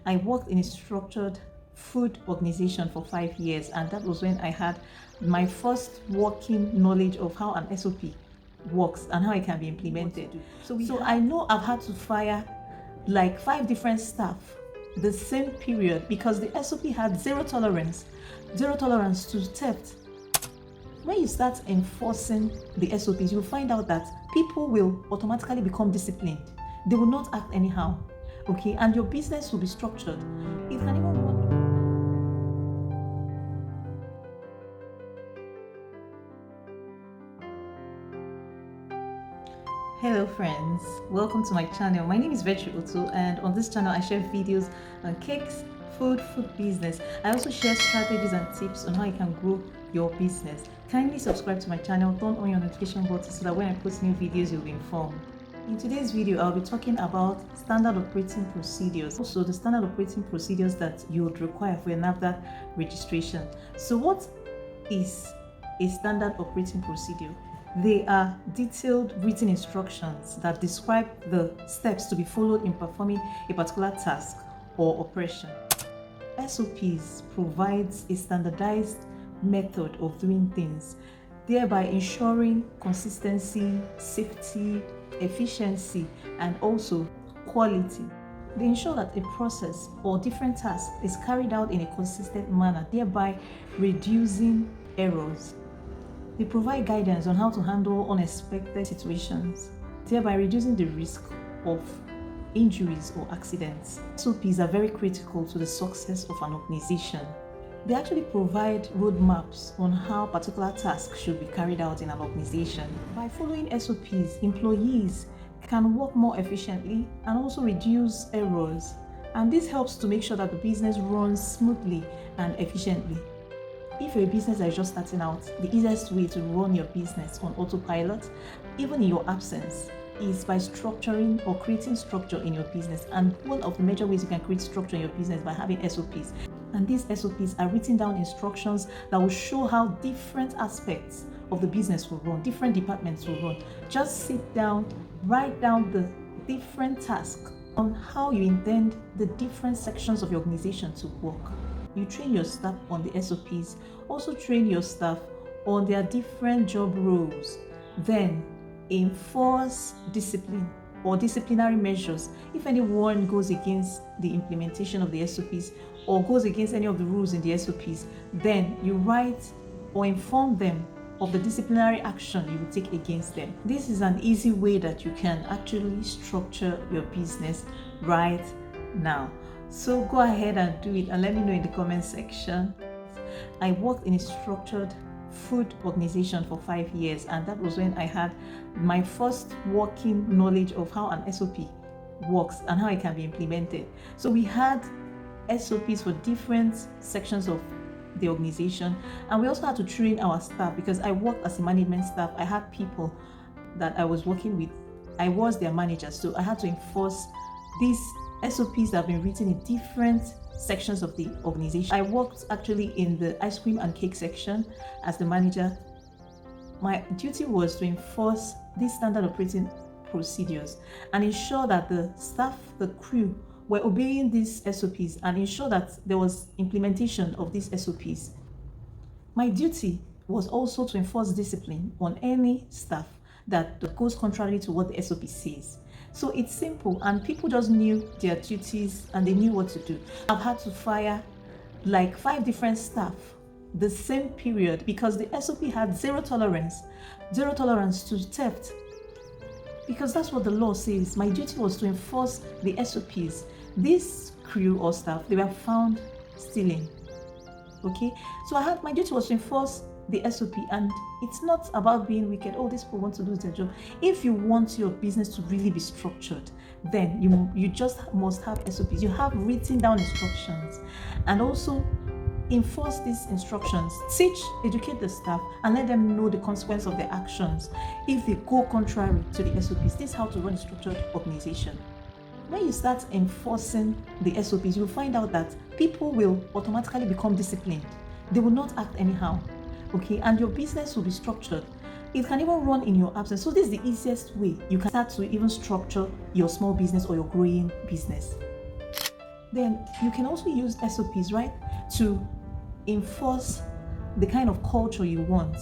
I worked in a structured food organization for 5 years, and that was when I had my first working knowledge of how an SOP works and how it can be implemented. So I know I've had to fire like 5 different staff the same period because the SOP had zero tolerance to theft. When you start enforcing the SOPs, you'll find out that people will automatically become disciplined. They will not act anyhow, okay? And your business will be structured. It can even run. Hello friends, welcome to my channel. My name is Vetri Otto, and on this channel I share videos on cakes, food business. I also share strategies and tips on how you can grow your business. Kindly subscribe to my channel, turn on your notification button so that when I post new videos you'll be informed. In today's video, I'll be talking about standard operating procedures. Also, the standard operating procedures that you would require for your NAFDAC registration. So what is a standard operating procedure? They are detailed written instructions that describe the steps to be followed in performing a particular task or operation. SOPs provides a standardized method of doing things, thereby ensuring consistency, safety, efficiency, and also quality. They ensure that a process or different task is carried out in a consistent manner, thereby reducing errors. They provide guidance on how to handle unexpected situations, thereby reducing the risk of injuries or accidents. SOPs are very critical to the success of an organization. They actually provide roadmaps on how particular tasks should be carried out in an organization. By following SOPs, employees can work more efficiently and also reduce errors. And this helps to make sure that the business runs smoothly and efficiently. If you're a business that is just starting out, the easiest way to run your business on autopilot, even in your absence, is by structuring or creating structure in your business. And one of the major ways you can create structure in your business by having SOPs. And these SOPs are written down instructions that will show how different aspects of the business will run, different departments will run. Just sit down, write down the different tasks on how you intend the different sections of your organization to work. You train your staff on the SOPs, also train your staff on their different job roles. Then enforce discipline or disciplinary measures. If anyone goes against the implementation of the SOPs or goes against any of the rules in the SOPs, then you write or inform them of the disciplinary action you will take against them. This is an easy way that you can actually structure your business right now. So go ahead and do it and let me know in the comment section. I worked in a structured food organization for 5 years, and that was when I had my first working knowledge of how an SOP works and how it can be implemented. So we had SOPs for different sections of the organization, and we also had to train our staff because I worked as a management staff. I had people that I was working with. I was their manager, so I had to enforce these SOPs that have been written in different sections of the organization. I worked actually in the ice cream and cake section as the manager. My duty was to enforce these standard operating procedures and ensure that the staff, the crew, were obeying these SOPs and ensure that there was implementation of these SOPs. My duty was also to enforce discipline on any staff that goes contrary to what the SOP says. So it's simple, and people just knew their duties and they knew what to do. I've had to fire like 5 different staff the same period because the SOP had zero tolerance to theft, because that's what the law says. My duty was to enforce the SOPs. This crew or staff, they were found stealing. Okay, so my duty was to enforce the SOP, and it's not about being wicked. Oh, these people want to lose their job. If you want your business to really be structured, then you just must have SOPs. You have written down instructions, and also enforce these instructions. Teach, educate the staff, and let them know the consequence of their actions if they go contrary to the SOPs. This is how to run a structured organization. When you start enforcing the SOPs, you'll find out that people will automatically become disciplined. They will not act anyhow. Okay, and your business will be structured. It can even run in your absence. So this is the easiest way you can start to even structure your small business or your growing business. Then you can also use SOPs, right, to enforce the kind of culture you want.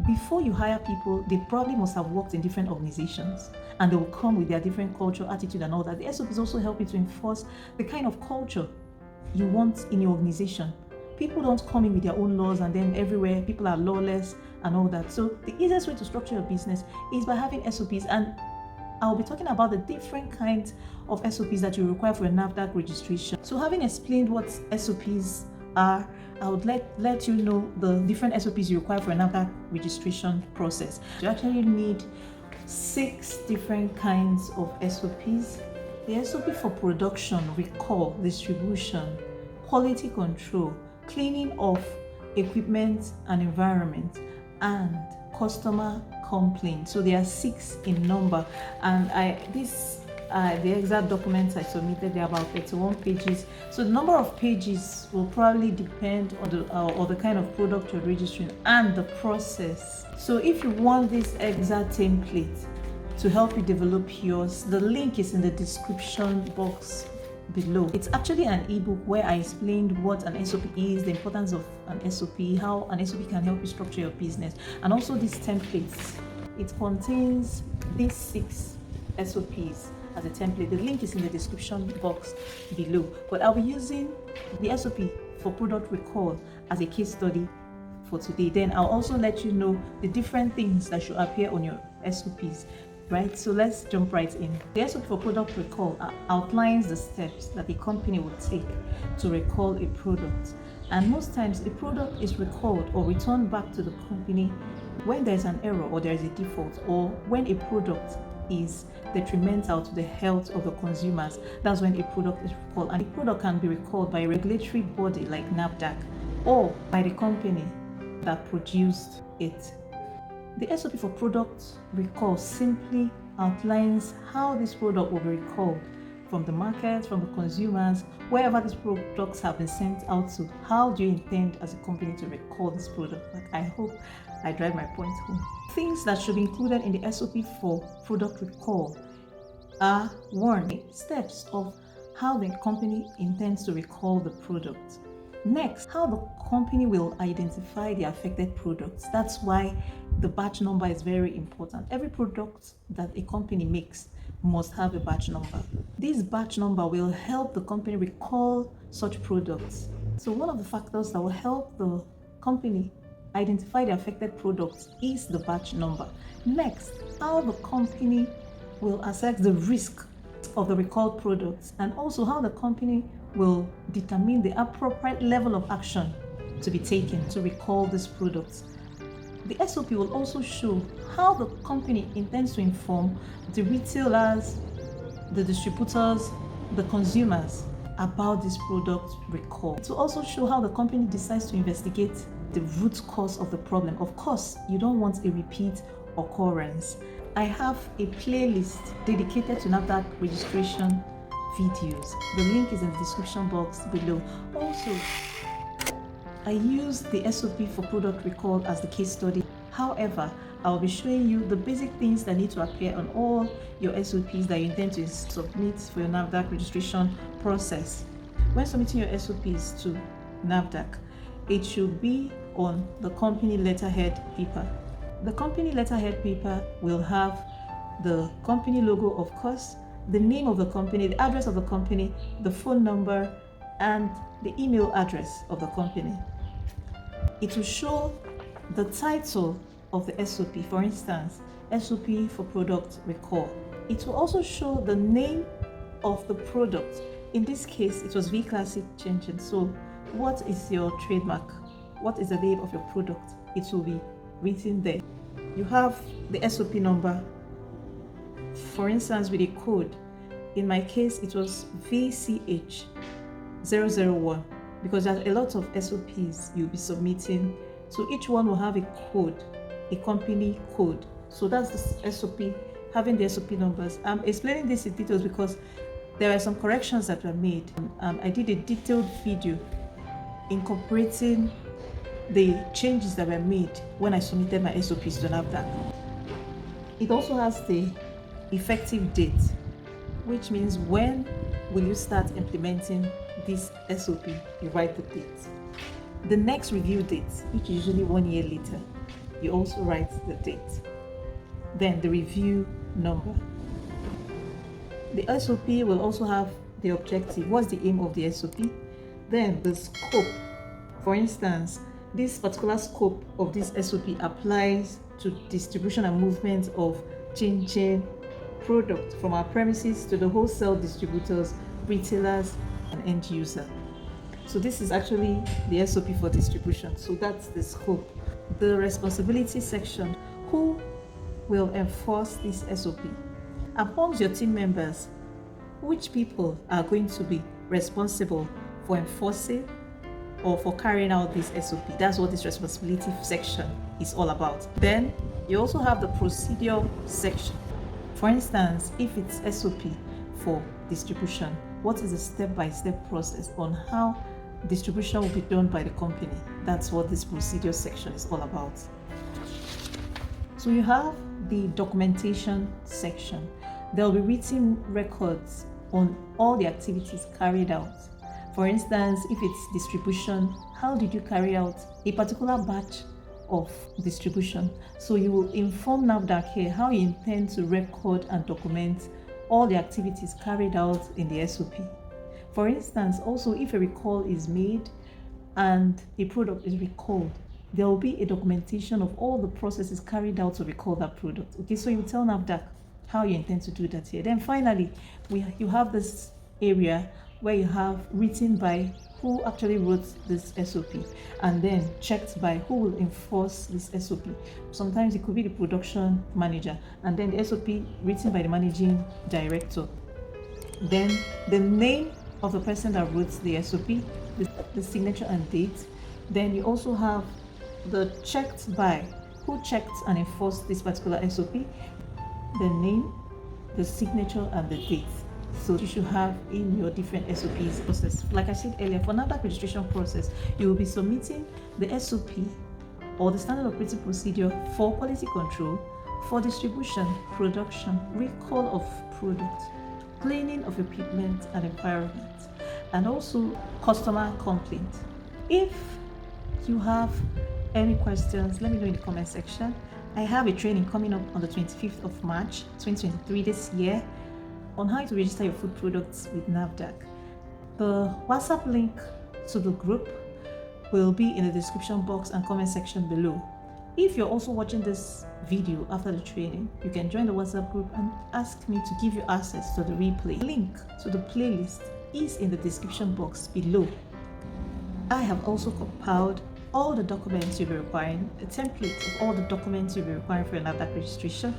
Before you hire people, they probably must have worked in different organizations, and they will come with their different culture, attitude, and all that. The SOPs also help you to enforce the kind of culture you want in your organization. People don't come in with their own laws, and then everywhere people are lawless and all that. So the easiest way to structure your business is by having SOPs, and I'll be talking about the different kinds of SOPs that you require for a NAFDAC registration. So having explained what SOPs are, I would let you know the different SOPs you require for a NAFDAC registration process. You actually need 6 different kinds of SOPs. The SOP for production, recall, distribution, quality control, cleaning of equipment and environment, and customer complaint. So there are 6 in number, and the exact documents I submitted, they're about 31 pages. So the number of pages will probably depend on the kind of product you're registering and the process. So if you want this exact template to help you develop yours, the link is in the description box below. It's actually an ebook where I explained what an SOP is, the importance of an SOP, how an SOP can help you structure your business, and also these templates. It contains these 6 SOPs as a template. The link is in the description box below, but I'll be using the SOP for product recall as a case study for today. Then I'll also let you know the different things that should appear on your SOPs. Right, so let's jump right in. The SOP for product recall outlines the steps that the company will take to recall a product, and most times a product is recalled or returned back to the company when there's an error or there is a default, or when a product is detrimental to the health of the consumers. That's when a product is recalled, and a product can be recalled by a regulatory body like NAFDAC or by the company that produced it. The SOP for product recall simply outlines how this product will be recalled from the market, from the consumers, wherever these products have been sent out to. How do you intend as a company to recall this product? Like, I hope I drive my point home. Things that should be included in the SOP for product recall are 1. Steps of how the company intends to recall the product. Next, how the company will identify the affected products. That's why the batch number is very important. Every product that a company makes must have a batch number. This batch number will help the company recall such products. So one of the factors that will help the company identify the affected products is the batch number. Next, how the company will assess the risk of the recalled products, and also how the company will determine the appropriate level of action to be taken to recall these products. The SOP will also show how the company intends to inform the retailers, the distributors, the consumers about this product recall. It will also show how the company decides to investigate the root cause of the problem. Of course, you don't want a repeat occurrence. I have a playlist dedicated to NAFDAC registration videos. The link is in the description box below. Also, I used the SOP for product recall as the case study. However, I'll be showing you the basic things that need to appear on all your SOPs that you intend to submit for your NAFDAC registration process. When submitting your SOPs to NAFDAC, it should be on the company letterhead paper. The company letterhead paper will have the company logo, of course, the name of the company, the address of the company, the phone number, and the email address of the company. It will show the title of the SOP, for instance, SOP for product recall. It will also show the name of the product. In this case, it was V-Classic Chinchin. So what is your trademark? What is the name of your product? It will be written there. You have the SOP number, for instance, with a code. In my case, it was VCH001, because there's a lot of SOPs you'll be submitting. So each one will have a code, a company code. So that's the SOP, having the SOP numbers. I'm explaining this in details because there are some corrections that were made. I did a detailed video incorporating the changes that were made when I submitted my SOPs to NAFDAC. It also has the effective date, which means when will you start implementing this SOP? You write the date. The next review date, which is usually 1 year later, you also write the date. Then the review number. The SOP will also have the objective. What's the aim of the SOP? Then the scope. For instance, this particular scope of this SOP applies to distribution and movement of chain product from our premises to the wholesale distributors, retailers, and end user. So this is actually the SOP for distribution. So that's the scope. The responsibility section. Who will enforce this SOP? Amongst your team members, which people are going to be responsible for enforcing or for carrying out this SOP? That's what this responsibility section is all about. Then you also have the procedure section. For instance, if it's SOP for distribution, what is the step-by-step process on how distribution will be done by the company? That's what this procedure section is all about. So you have the documentation section. There will be written records on all the activities carried out. For instance, if it's distribution, how did you carry out a particular batch of distribution? So you will inform NAFDAC here how you intend to record and document all the activities carried out in the SOP. For instance, also if a recall is made and a product is recalled, there will be a documentation of all the processes carried out to recall that product. Okay, so you tell NAFDAC how you intend to do that here. Then finally, you have this area where you have written by who actually wrote this SOP, and then checked by who will enforce this SOP. Sometimes it could be the production manager, and then the SOP written by the managing director. Then the name of the person that wrote the SOP, the signature and date. Then you also have the checked by, who checked and enforced this particular SOP, the name, the signature, and the date. So you should have in your different SOPs process. Like I said earlier, for NAFDAC registration process, you will be submitting the SOP or the standard operating procedure for quality control, for distribution, production, recall of product, cleaning of equipment and environment, and also customer complaint. If you have any questions, let me know in the comment section. I have a training coming up on the 25th of March 2023 this year on how to register your food products with NAFDAC. The WhatsApp link to the group will be in the description box and comment section below. If you're also watching this video after the training, you can join the WhatsApp group and ask me to give you access to the replay. Link to the playlist is in the description box below. I have also compiled all the documents you'll be requiring, a template of all the documents you'll be requiring for your NAFDAC registration.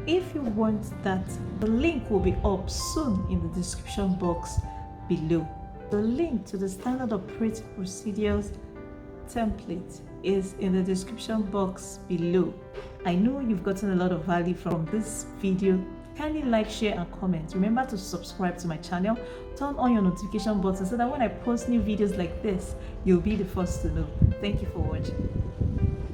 If you want that, the link will be up soon in the description box below. The link to the standard operating procedures template is in the description box below. I know you've gotten a lot of value from this video. Kindly like, share, and comment. Remember to subscribe to my channel. Turn on your notification button so that when I post new videos like this, you'll be the first to know. Thank you for watching.